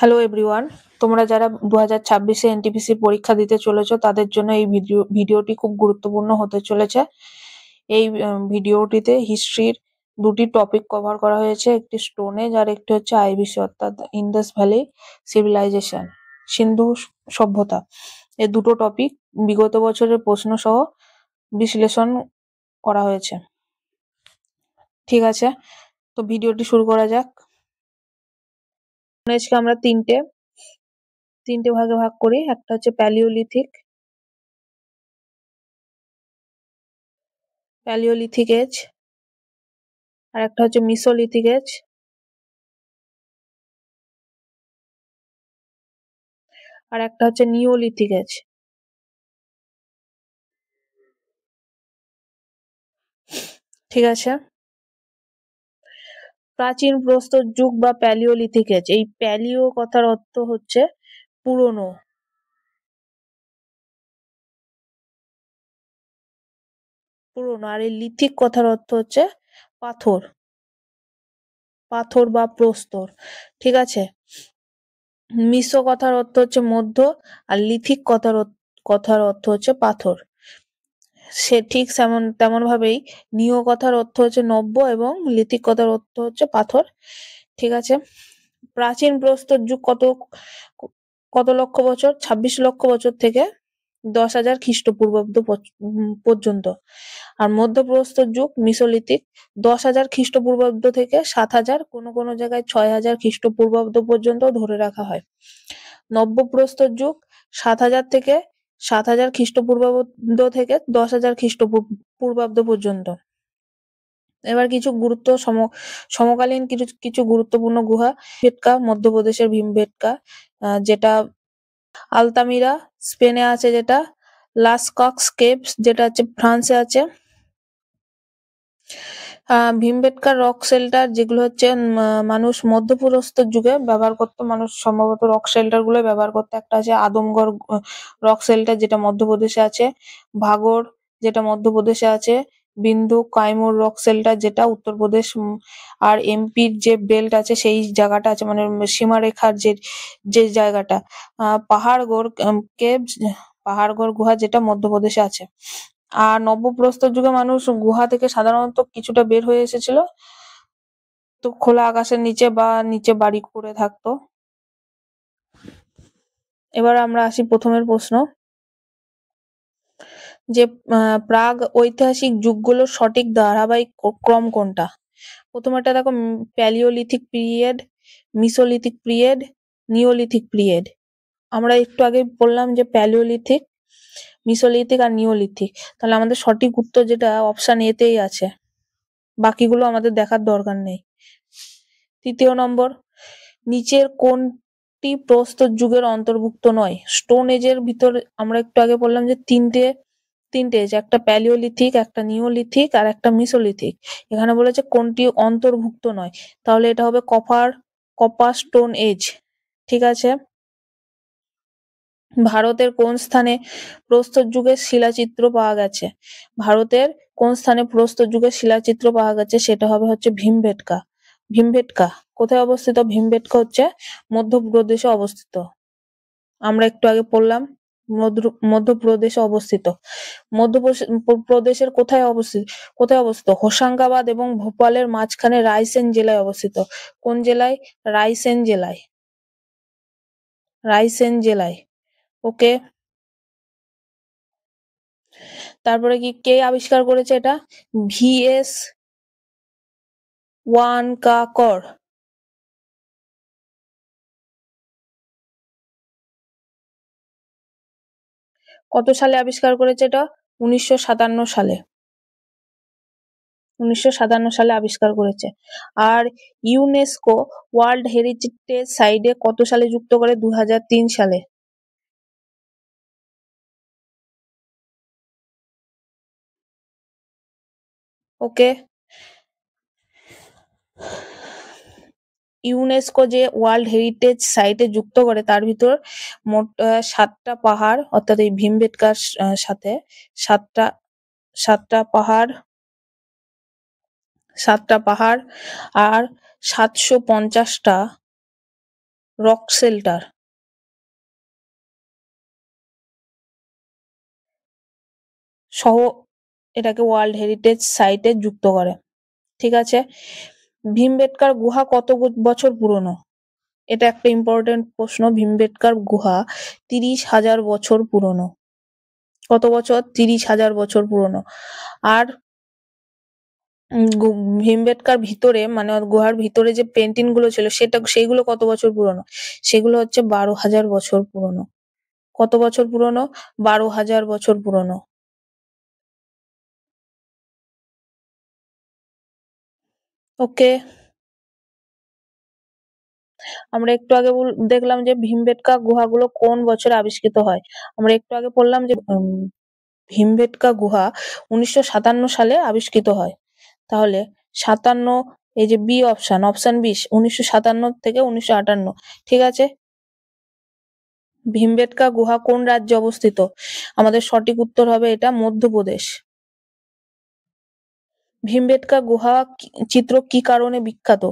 Hello everyone, তোমরা যারা 2026-এ NTPC পরীক্ষা দিতে চলেছো তাদের জন্য এই ভিডিওটি খুব গুরুত্বপূর্ণ হতে চলেছে। এই ভিডিওটিতে হিস্ট্রির দুটি টপিক কভার করা হয়েছে, একটি স্টোন এজ আর একটি হচ্ছে আইবিসি অর্থাৎ ইন্ডাস ভ্যালি সিভিলাইজেশন, সিন্ধু সভ্যতা। এই দুটো টপিক বিগত বছরের প্রশ্ন সহ বিশ্লেষণ করা হয়েছে। ঠিক আছে, তো ভিডিওটি শুরু করা যাক। আজকে আমরা তিনটে ভাগে ভাগ করি। একটা হচ্ছে প্যালিওলিথিক এজ, আর একটা হচ্ছে মিসোলিথিক এজ, আর একটা হচ্ছে নিওলিথিক এজ। ঠিক আছে, প্রাচীন প্রস্তর যুগ বা প্যালিওলিথিক এজ। এই প্যালিও কথার অর্থ হচ্ছে পুরনো, আর এই লিথিক কথার অর্থ হচ্ছে পাথর বা প্রস্তর। ঠিক আছে, মিসো কথার অর্থ হচ্ছে মধ্য, আর লিথিক কথার অর্থ হচ্ছে পাথর। সে ঠিক তেমন ভাবেই নিও কথার অর্থ হচ্ছে নব্য এবং লিথিক কথার অর্থ হচ্ছে পাথর। ঠিক আছে, প্রাচীন প্রস্তর যুগ কত লক্ষ বছর? 26 লক্ষ বছর থেকে 10,000 খ্রিস্টপূর্বাব্দ পর্যন্ত। আর মধ্যপ্রস্তর যুগ মিসোলিথিক 10,000 খ্রিস্টপূর্বাব্দ থেকে 7,000, কোনো জায়গায় 6,000 খ্রিস্টপূর্বাব্দ পর্যন্ত ধরে রাখা হয়। নব্যপ্রস্তর যুগ 7,000 থেকে 7,000 খ্রিস্টপূর্বাব্দ থেকে 10,000 খ্রিস্টপূর্বাব্দ পর্যন্ত। এবার কিছু সমকালীন কিছু গুরুত্বপূর্ণ গুহা। ভীমবেটকা মধ্যপ্রদেশের ভীমবেটকা, যেটা আলতামিরা স্পেনে আছে, যেটা লাসকক্স কেভস যেটা হচ্ছে ফ্রান্সে আছে। ভীমবেটকা রক শেল্টার, যেগুলো হচ্ছে মানুষ মধ্যপ্রস্তর যুগে ব্যবহার করতো, মানুষ সম্ভবত রক শেল্টার গুলো ব্যবহার করতো। একটা আছে আদমগড় রক শেল্টার, যেটা মধ্যপ্রদেশে আছে। ভাগর, যেটা মধ্যপ্রদেশে আছে। বিন্দু কাইমুর রক শেল্টার, যেটা উত্তরপ্রদেশ আর এমপির যে বেল্ট আছে সেই জায়গাটা আছে, মানে সীমারেখার যে জায়গাটা। পাহাড়গড় কেভস, পাহাড়গড় গুহা, যেটা মধ্যপ্রদেশে আছে। আর নব্যপ্রস্তর যুগে মানুষ গুহা থেকে সাধারণত কিছুটা বের হয়ে এসেছিল, তো খোলা আকাশের নিচে বা নিচে বাড়ি করে থাকতো। এবার আমরা আসি প্রথমের প্রশ্ন, যে প্রাগ ঐতিহাসিক যুগগুলোর সঠিক ধারাবাহিক ক্রম কোনটা? প্রথমেরটা দেখো, paleolithic period, mesolithic period, neolithic period. আমরা একটু আগে বললাম যে প্যালিওলিথিক, মিসোলিথিক আর নিওলিথিক। তাহলে আমাদের সঠিক উত্তর যেটা অপশন এতেই আছে, বাকিগুলো আমাদের দেখার দরকার নেই। তৃতীয় নম্বর, নিচের কোনটি প্রস্তর যুগের অন্তর্ভুক্ত নয়? স্টোন এজের ভিতর আমরা একটু আগে বললাম যে তিনটে এজ, একটা প্যালিওলিথিক, একটা নিওলিথিক আর একটা মিসোলিথিক। এখানে বলেছে কোনটি অন্তর্ভুক্ত নয়, তাহলে এটা হবে কপার স্টোন এজ। ঠিক আছে, ভারতের কোন স্থানে প্রস্তর যুগের শিলাচিত্র পাওয়া গেছে? ভারতের কোন স্থানে প্রস্তর যুগের শিলাচিত্র পাওয়া গেছে? সেটা হচ্ছে ভীমবেটকা। কোথায় অবস্থিত? ভীমবেটকা হচ্ছে মধ্যপ্রদেশে অবস্থিত। আমরা একটু আগে পড়লাম মধ্যপ্রদেশে অবস্থিত। মধ্যপ্রদেশের কোথায় অবস্থিত? হোশাঙ্গাবাদ এবং ভোপালের মাঝখানে রায়সেন জেলায় অবস্থিত। কোন জেলায়? রায়সেন জেলায়। ওকে, তারপরে কে আবিষ্কার করেছে এটা? VS ওয়ানকাকর। কত সালে আবিষ্কার করেছে এটা? 1957 সালে। 1957 সালে আবিষ্কার করেছে। আর ইউনেস্কো ওয়ার্ল্ড হেরিটেজ সাইটে কত সালে যুক্ত করে? 2003 সালে। ওকে, ইউনেস্কো যে ওয়ার্ল্ড হেরিটেজ সাইটে যুক্ত করে তার ভিতর মোট 7টা পাহাড়, অর্থাৎ এই ভীমবেটকার সাথে 7টা পাহাড় আর 750টা রক শেল্টার সহ এটাকে ওয়ার্ল্ড হেরিটেজ সাইটে যুক্ত করে। ঠিক আছে, ভীমবেটকার গুহা কত বছর পুরনো? এটা একটা ইম্পর্টেন্ট প্রশ্ন। ভীমবেটকার গুহা 30,000 বছর পুরনো। কত বছর? 30,000 বছর পুরনো। আর ভীমবেটকার ভিতরে মানে গুহার ভিতরে যে পেন্টিং গুলো ছিল সেইগুলো কত বছর পুরনো? সেগুলো হচ্ছে 12,000 বছর পুরনো। কত বছর পুরনো? 12,000 বছর পুরনো। ওকে, আমরা একটু আগে দেখলাম যে ভীমবেটকা গুহাগুলো কোন বছরে আবিষ্কৃত হয়। আমরা একটু আগে পড়লাম যে ভীমবেটকা গুহা 1957 সালে আবিষ্কৃত হয়। তাহলে 57, এই যে বি অপশন 20, 1957 থেকে 1958। ঠিক আছে, ভীমবেটকা গুহা কোন রাজ্যে অবস্থিত? আমাদের সঠিক উত্তর হবে এটা মধ্যপ্রদেশ। ভীমবেটকা গুহা চিত্র কি কারণে বিখ্যাত?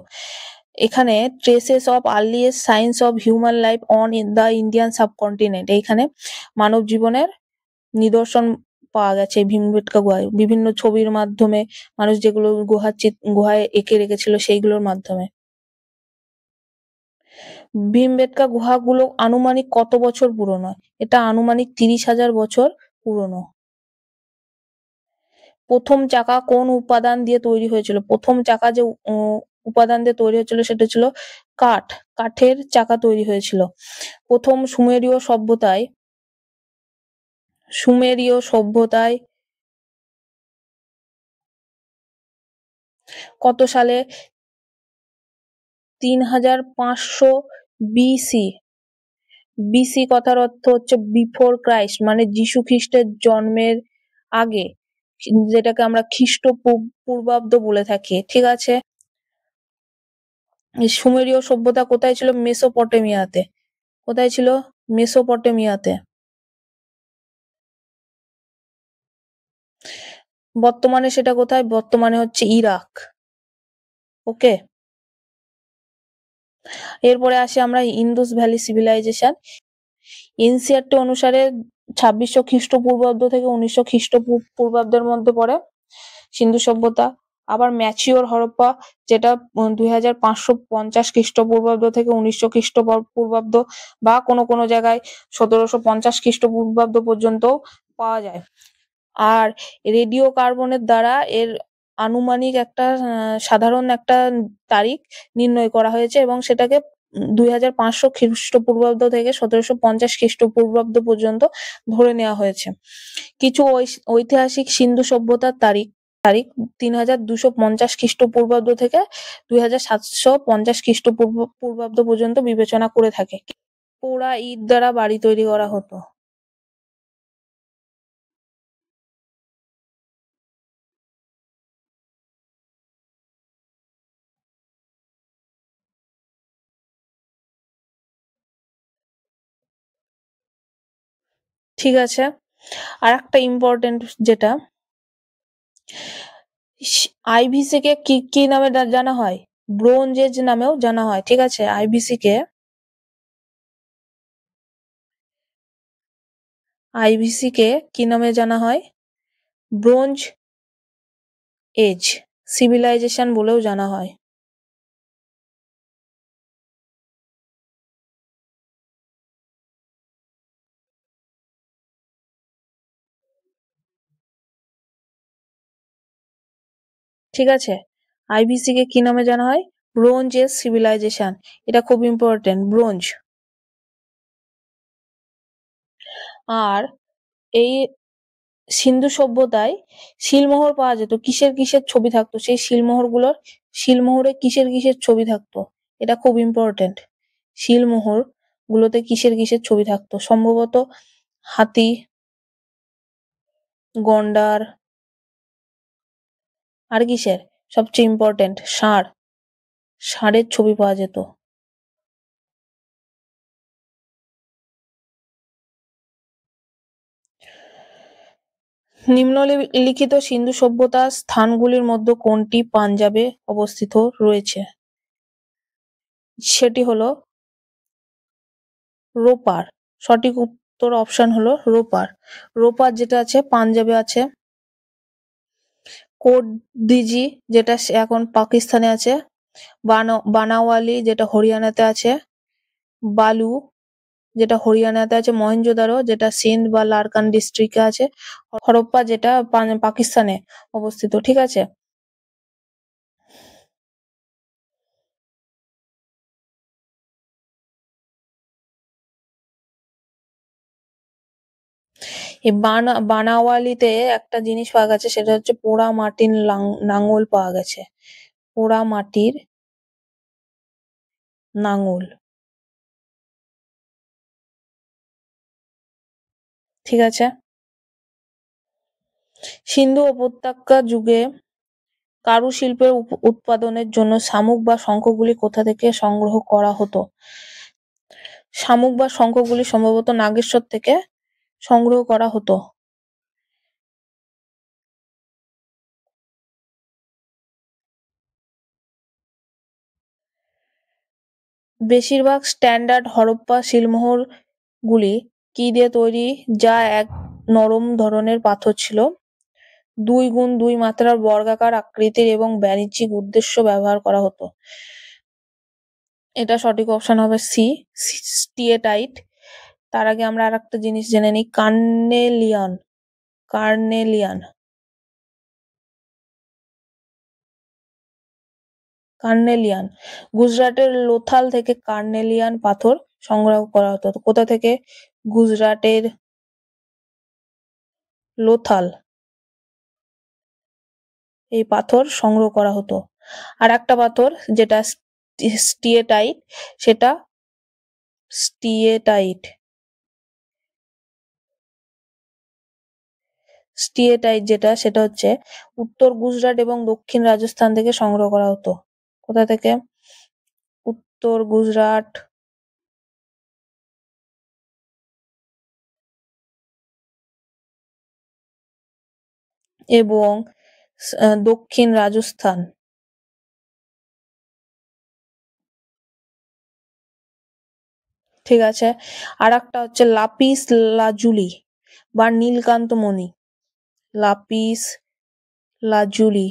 এখানে traces of earliest signs of human life on the Indian subcontinent, এইখানে মানব জীবনের নিদর্শন পাওয়া গেছে ভীমবেটকা গুহায়। বিভিন্ন ছবির মাধ্যমে মানুষ যেগুলো গুহায় এঁকে রেখেছিল সেইগুলোর মাধ্যমে। ভীমবেটকা গুহাগুলো আনুমানিক কত বছর পুরনো? এটা আনুমানিক 30,000 বছর পুরনো। প্রথম চাকা কোন উপাদান দিয়ে তৈরি হয়েছিল? প্রথম চাকা যে উপাদান দিয়ে তৈরি হয়েছিল সেটা ছিল কাঠ। কাঠের চাকা তৈরি হয়েছিল। প্রথম সুমেরীয় সভ্যতায় কত সালে? 3,500 বিসি। বিসি কথার অর্থ হচ্ছে বিফোর ক্রাইস্ট, মানে যিশু খ্রিস্টের জন্মের আগে, যেটাকে আমরা খ্রিস্ট পূর্বাব্দ বলে থাকি। ঠিক আছে, সুমেরীয় সভ্যতা কোথায় ছিল? মেসোপটেমিয়াতে। কোথায় ছিল? মেসোপটেমিয়াতে। বর্তমানে সেটা কোথায়? বর্তমানে হচ্ছে ইরাক। ওকে, এরপরে আসি আমরা ইন্দুস ভ্যালি সিভিলাইজেশন। এনসিআরটি অনুসারে 2600 খ্রিস্টপূর্বাব্দ থেকে 1900 খ্রিস্টপূর্বাব্দের মধ্যে পড়ে সিন্ধু সভ্যতা। আবার ম্যাচিওর হরপ্পা, যেটা 2550 খ্রিস্টপূর্বাব্দ থেকে 1900 খ্রিস্টপূর্বাব্দ, বা কোনো জায়গায় 1750 খ্রিস্টপূর্বাব্দ পর্যন্ত পাওয়া যায়। আর রেডিও কার্বনের দ্বারা এর আনুমানিক একটা সাধারণ একটা তারিখ নির্ণয় করা হয়েছে এবং সেটাকে 2500 খ্রিস্টপূর্বাব্দ থেকে 1750 খ্রিস্টপূর্বাব্দ পর্যন্ত ধরে নেওয়া হয়েছে। কিছু ঐতিহাসিক সিন্ধু সভ্যতার তারিখ 3250 খ্রিস্টপূর্বাব্দ থেকে 2750 খ্রিস্টপূর্বাব্দ পর্যন্ত বিবেচনা করে থাকে। পোড়া ইট দ্বারা বাড়ি তৈরি করা হতো। ঠিক আছে, আর একটা ইম্পর্টেন্ট যেটা, আইভিসি কে কি নামে জানা হয়? ব্রোঞ্জ এজ নামেও জানা হয়। ঠিক আছে, আইভিসি কে কি নামে জানা হয়? ব্রোঞ্জ এজ সিভিলাইজেশন বলেও জানা হয়। ঠিক আছে, আইভিসি কে কি নামে জানা হয়? Bronze age civilisation. এটা খুব ইম্পর্টেন্ট, ব্রোঞ্জ। আর এই সিন্ধু সভ্যতায় শিলমোহর পাওয়া যেত। কিসের ছবি থাকতো সেই শিলমোহরে কিসের ছবি থাকতো? এটা খুব ইম্পর্টেন্ট। শিলমোহর গুলোতে কিসের ছবি থাকতো? সম্ভবত হাতি, গন্ডার, আর কিসের? সবচেয়ে ইম্পর্টেন্ট ষাঁড়ের ছবি পাওয়া যেত। নিম্নলিখিত সিন্ধু সভ্যতার স্থানগুলির মধ্যে কোনটি পাঞ্জাবে অবস্থিত রয়েছে? সেটি হলো রোপার। সঠিক উত্তর অপশন হলো রোপার। রোপার যেটা আছে পাঞ্জাবে আছে। কোট দিজি যেটা এখন পাকিস্তানে আছে। বানাওয়ালি যেটা হরিয়ানাতে আছে। বালু যেটা হরিয়ানাতে আছে। মহেঞ্জোদারো যেটা সিন্ধ বা লারকান ডিস্ট্রিক্টে আছে। হরপ্পা যেটা পাকিস্তানে অবস্থিত। ঠিক আছে। এই বানাওয়ালিতে একটা জিনিস পাওয়া গেছে, সেটা হচ্ছে পোড়া মাটির নাঙল পাওয়া গেছে। পোড়া মাটির নাঙল। ঠিক আছে। সিন্ধু উপত্যকা যুগে কারুশিল্পের উৎপাদনের জন্য শামুক বা শঙ্খগুলি কোথা থেকে সংগ্রহ করা হতো? শামুক বা শঙ্খগুলি সম্ভবত নাগেশ্বর থেকে সংগ্রহ করা হতো। বেশিরভাগ স্ট্যান্ডার্ড হরপ্পা শিলমোহর গুলি কি দিয়ে তৈরি, যা এক নরম ধরনের পাথর ছিল? 2x2 মাত্রার বর্গাকার আকৃতির এবং বাণিজ্যিক উদ্দেশ্য ব্যবহার করা হতো। এটা সঠিক অপশন হবে সি, স্টিয়েটাইট। তার আগে আমরা আর একটা জিনিস জেনে নিই, কার্নেলিয়ান। কার্নেলিয়ান কার্নেলিয়ান গুজরাটের লোথাল থেকে কার্নেলিয়ান পাথর সংগ্রহ করা হতো। কোথা থেকে? গুজরাটের লোথাল এই পাথর সংগ্রহ করা হতো। আর একটা পাথর যেটা স্টিয়েটাইট, সেটা স্টিয়েটাইট স্টিয়েটাইট যেটা, সেটা হচ্ছে উত্তর গুজরাট এবং দক্ষিণ রাজস্থান থেকে সংগ্রহ করা হতো। কোথা থেকে? উত্তর গুজরাট এবং দক্ষিণ রাজস্থান। ঠিক আছে। আর একটা হচ্ছে লাপিস লাজুলি বা নীলকান্ত মণি। লাপিস লাজুলি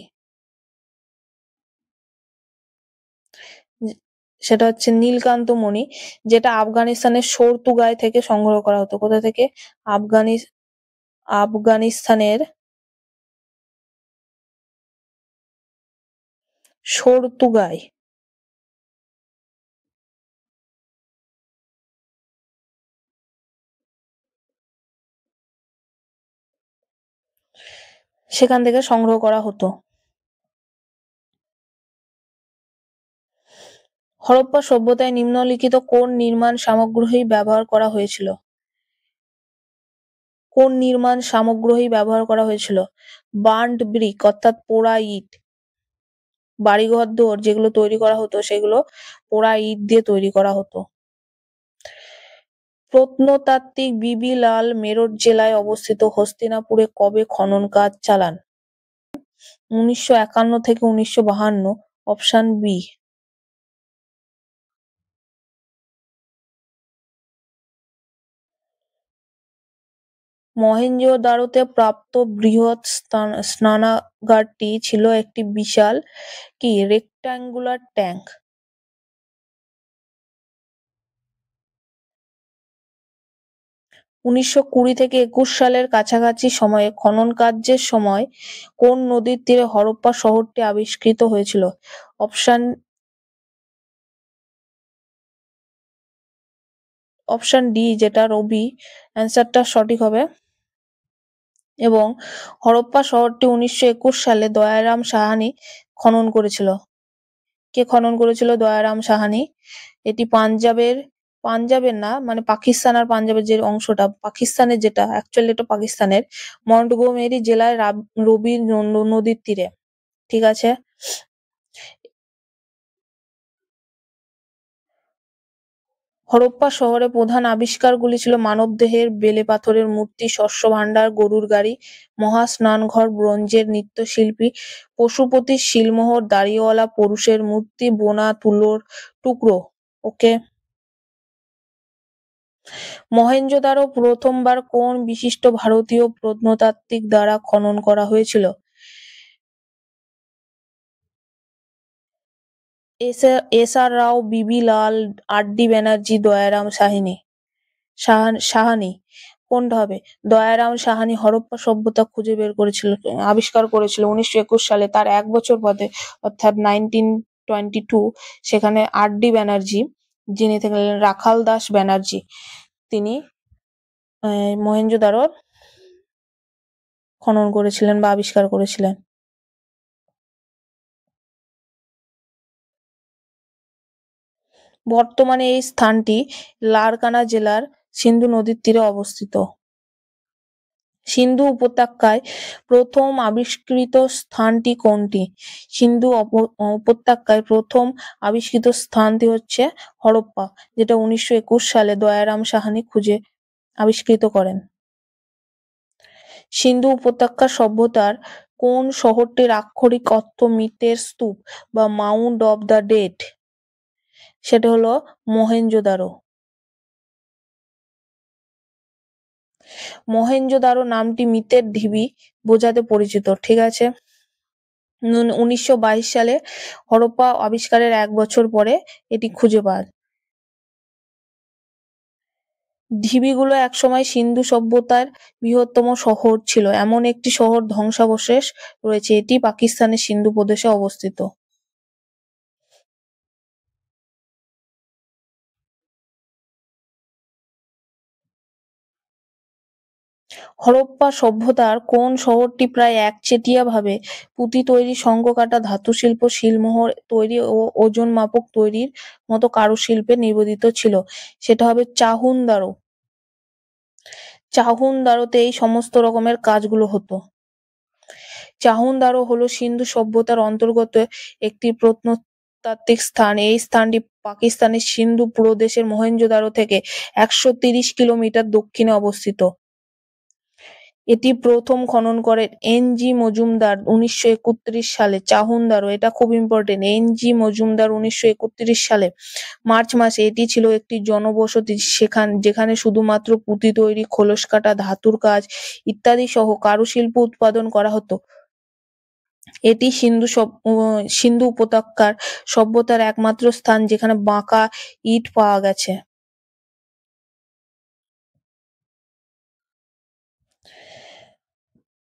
সেটা হচ্ছে নীলকান্ত মণি, যেটা আফগানিস্তানের শর্তুগায় থেকে সংগ্রহ করা হতো। কোথা থেকে? আফগানিস্তানের শর্তুগায়। সেখান থেকে সংগ্রহ করা হতো। হরপ্পা সভ্যতায় নিম্নলিখিত কোন নির্মাণ সামগ্রী ব্যবহার করা হয়েছিল? কোন নির্মাণ সামগ্রী ব্যবহার করা হয়েছিল? বার্নড ব্রিক অর্থাৎ পোড়া ইট। বাড়িঘর দোর যেগুলো তৈরি করা হতো সেগুলো পোড়া ইট দিয়ে তৈরি করা হতো। প্রত্নতাত্ত্বিক বিবি লাল মেরঠ জেলায় অবস্থিত হস্তিনাপুরে কবে খনন কাজ চালান? 1951 থেকে 1952। Option B. মহেঞ্জোদারোতে প্রাপ্ত বৃহৎ স্নানাগারটি ছিল একটি বিশাল কি রেক্ট্যাঙ্গুলার ট্যাঙ্ক। 1920 থেকে 21 সালের কাছাকাছি সময়ে খনন কার্যের সময় কোন নদীর তীরে হরপ্পা শহরটি আবিষ্কৃত হয়েছিল? অপশন ডি যেটা রবি অ্যান্সারটা সঠিক হবে। এবং হরপ্পা শহরটি 1921 সালে দয়ারাম সাহানি খনন করেছিল। কে খনন করেছিল? দয়ারাম সাহানি। এটি পাঞ্জাবের না, মানে পাকিস্তান আর পাঞ্জাবের যে অংশটা, পাকিস্তানের যেটা অ্যাকচুয়ালি এটা পাকিস্তানের মন্টগোমেরি জেলায় রবি নদীর তীরে। ঠিক আছে। হরপ্পা শহরে প্রধান আবিষ্কারগুলি ছিল মানবদেহের বেলে পাথরের মূর্তি, শস্য ভাণ্ডার, গরুর গাড়ি, মহা স্নানঘর, ব্রোঞ্জের নৃত্যশিল্পী, পশুপতির শিলমোহর, দাড়িওয়ালা পুরুষের মূর্তি, বোনা তুলোর টুকরো। ওকে। মহেঞ্জোদারো প্রথমবার কোন বিশিষ্ট ভারতীয় প্রত্নতাত্ত্বিক দ্বারা খনন করা হয়েছিল? এস আর রাও, বিবি লাল, আর ডি ব্যানার্জি, দয়ারাম সাহানি। কোনটা হবে? দয়ারাম সাহানি হরপ্পা সভ্যতা খুঁজে বের করেছিল, আবিষ্কার করেছিল 1921 সালে। তার 1 বছর পরে অর্থাৎ 1922 সেখানে আর ডি ব্যানার্জি, যিনি থাকলেন রাখাল দাস ব্যানার্জি, তিনি মহেঞ্জোদারোর খনন করেছিলেন বা আবিষ্কার করেছিলেন। বর্তমানে এই স্থানটি লারকানা জেলার সিন্ধু নদীর তীরে অবস্থিত। সিন্ধু উপত্যকায় প্রথম আবিষ্কৃত স্থানটি কোনটি? সিন্ধু উপত্যকায় প্রথম আবিষ্কৃত স্থানটি হচ্ছে হরপ্পা, যেটা 1921 সালে দয়ারাম সাহানি খুঁজে আবিষ্কৃত করেন। সিন্ধু উপত্যকা সভ্যতার কোন শহরটির আক্ষরিক অর্থ মৃতের স্তূপ বা মাউন্ট অব দ্য ডেড? সেটা হলো মহেঞ্জোদারো। মহেঞ্জোদারো নামটি মৃতের ঢিবি বোঝাতে পরিচিত, ঠিক আছে। 1922 সালে হরপ্পা আবিষ্কারের 1 বছর পরে এটি খুঁজে পায়। ঢিবিগুলো একসময় সিন্ধু সভ্যতার বৃহত্তম শহর ছিল। এমন একটি শহর ধ্বংসাবশেষ রয়েছে, এটি পাকিস্তানের সিন্ধু প্রদেশে অবস্থিত। হরপ্পা সভ্যতার কোন শহরটি প্রায় একচেটিয়া ভাবে পুঁতি তৈরি, শঙ্খ-কাটা ধাতুশিল্প, শিলমোহর তৈরি ও ওজন মাপক তৈরির মতো কারুশিল্পে নিবেদিত ছিল? সেটা হবে চাহুন্দারো। চাহুন্দারোতে এই সমস্ত রকমের কাজগুলো হতো। চাহুন্দারো হলো সিন্ধু সভ্যতার অন্তর্গত একটি প্রত্নতাত্ত্বিক স্থান। এই স্থানটি পাকিস্তানের সিন্ধু প্রদেশের মহেঞ্জোদারো থেকে 130 কিলোমিটার দক্ষিণে অবস্থিত। এটি প্রথম খনন করেন এন জি মজুমদার 1931 সালে। চাহুন্দারো, এটা খুব ইম্পর্টেন্ট, এন জি মজুমদার 1931 সালে মার্চ মাসে। এটি ছিল একটি জনবসতি যেখানে শুধুমাত্র পুঁতি তৈরি, খোলস কাটা, ধাতুর কাজ ইত্যাদি সহ কারুশিল্প উৎপাদন করা হতো। এটি সিন্ধু উপত্যকার সভ্যতার একমাত্র স্থান যেখানে বাঁকা ইট পাওয়া গেছে।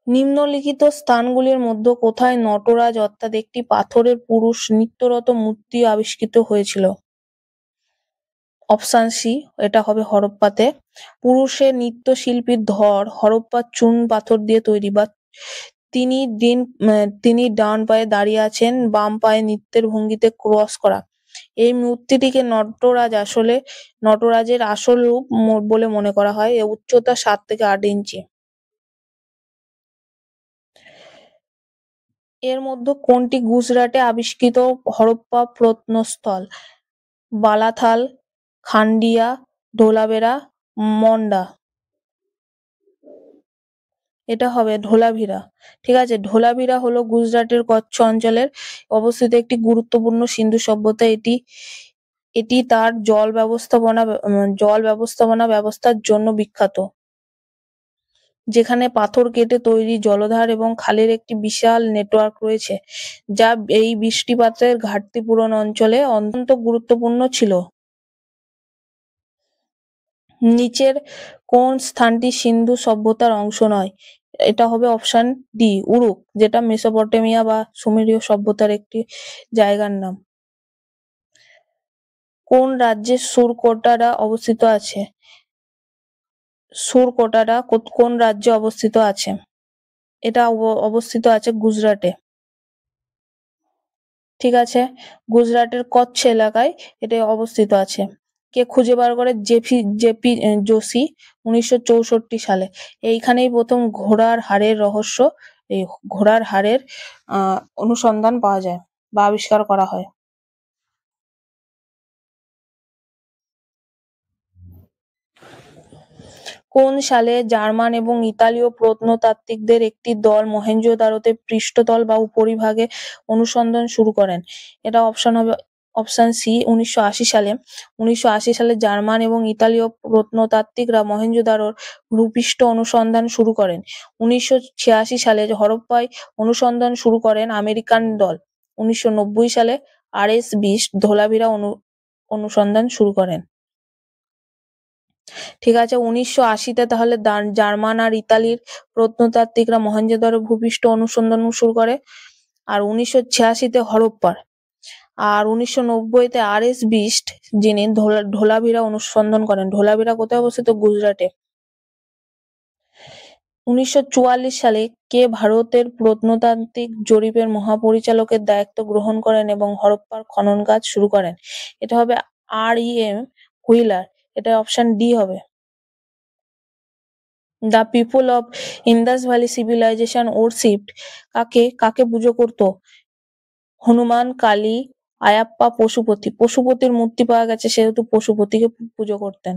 নিম্নলিখিত স্থানগুলির মধ্যে কোথায় নটরাজ অর্থাৎ একটি পাথরের পুরুষ নৃত্যরত মূর্তি আবিষ্কৃত হয়েছিল? অপশন সি, এটা হবে হরপ্পাতে। পুরুষের নৃত্যশিল্পীর ধর হরপ্পার চুন পাথর দিয়ে তৈরি, বা তিনি ডান পায়ে দাঁড়িয়ে আছেন, বাম পায়ে নৃত্যের ভঙ্গিতে ক্রস করা। এই মূর্তিটিকে নটরাজের আসল রূপ বলে মনে করা হয়। এর উচ্চতা 7 থেকে 8 ইঞ্চি। এর মধ্যে কোনটি গুজরাটে আবিষ্কৃত হরপ্পা প্রত্নস্থল? বালাথাল, খান্ডিয়া, ধোলাবেরা, মন্ডা। এটা হবে ধোলাভিরা, ঠিক আছে। ধোলাভিরা হলো গুজরাটের কচ্ছ অঞ্চলের অবস্থিত একটি গুরুত্বপূর্ণ সিন্ধু সভ্যতা। এটি তার জল ব্যবস্থাপনা ব্যবস্থার জন্য বিখ্যাত, যেখানে পাথর কেটে তৈরি জলাধার এবং খালের একটি বিশাল নেটওয়ার্ক রয়েছে, যা এই বৃষ্টিপাতের ঘাটতি পূরণ অঞ্চলে অত্যন্ত গুরুত্বপূর্ণ ছিল। নিচের কোন স্থানটি সিন্ধু সভ্যতার অংশ নয়? এটা হবে অপশন ডি, উরুক, যেটা মেসোপটেমিয়া বা সুমেরীয় সভ্যতার একটি জায়গার নাম। কোন রাজ্যে সুরকোটারা অবস্থিত আছে? সুরকোটারা কোন রাজ্যে অবস্থিত আছে? এটা অবস্থিত আছে গুজরাটে, ঠিক আছে। গুজরাটের কচ্ছ এলাকায় এটা অবস্থিত আছে। কে খুঁজে বার করে? জেপি যোশী 1964 সালে। এইখানেই প্রথম ঘোড়ার হাড়ের রহস্য, এই ঘোড়ার হাড়ের অনুসন্ধান পাওয়া যায় বা আবিষ্কার করা হয়। কোন সালে জার্মান এবং ইতালীয় প্রত্নতাত্ত্বিকদের একটি দল মহেঞ্জোদারোতে পৃষ্ঠতল বা উপরিভাগে অনুসন্ধান শুরু করেন? এটা অপশন হবে অপশন সি 1980 সালে। 1980 সালে জার্মান এবং ইতালীয় প্রত্নতাত্ত্বিকরা মহেঞ্জোদারোর ভূপৃষ্ঠ অনুসন্ধান শুরু করেন। 1986 সালে হরপ্পায় অনুসন্ধান শুরু করেন আমেরিকান দল। 1990 সালে RS-20 ধোলাভিরা অনুসন্ধান শুরু করেন। ঠিক আছে, 1980-তে তাহলে জার্মান আর ইতালির প্রত্নতাত্ত্বিকরা মহেঞ্জোদারো ভূপৃষ্ঠ অনুসন্ধান শুরু করে, আর 1986-তে হরপ্পার, আর 1990-তে RS-20 যিনি ধোলাভিরা অনুসন্ধান করেন। ধোলাভিরা কোথায় অবস্থিত? গুজরাটে। 1944 সালে কে ভারতের প্রত্নতাত্ত্বিক জরিপের মহাপরিচালকের দায়িত্ব গ্রহণ করেন এবং হরপ্পার খনন কাজ শুরু করেন? এটা হবে REM হুইলার। এটা অপশন ডি হবে। The people of Indus valley civilisation worshipped কাকে পুজো করত? হনুমান, কালী, আয়াপ্পা, পশুপতি। পশুপতির মূর্তি পাওয়া গেছে, সেহেতু পশুপতিকে পুজো করতেন।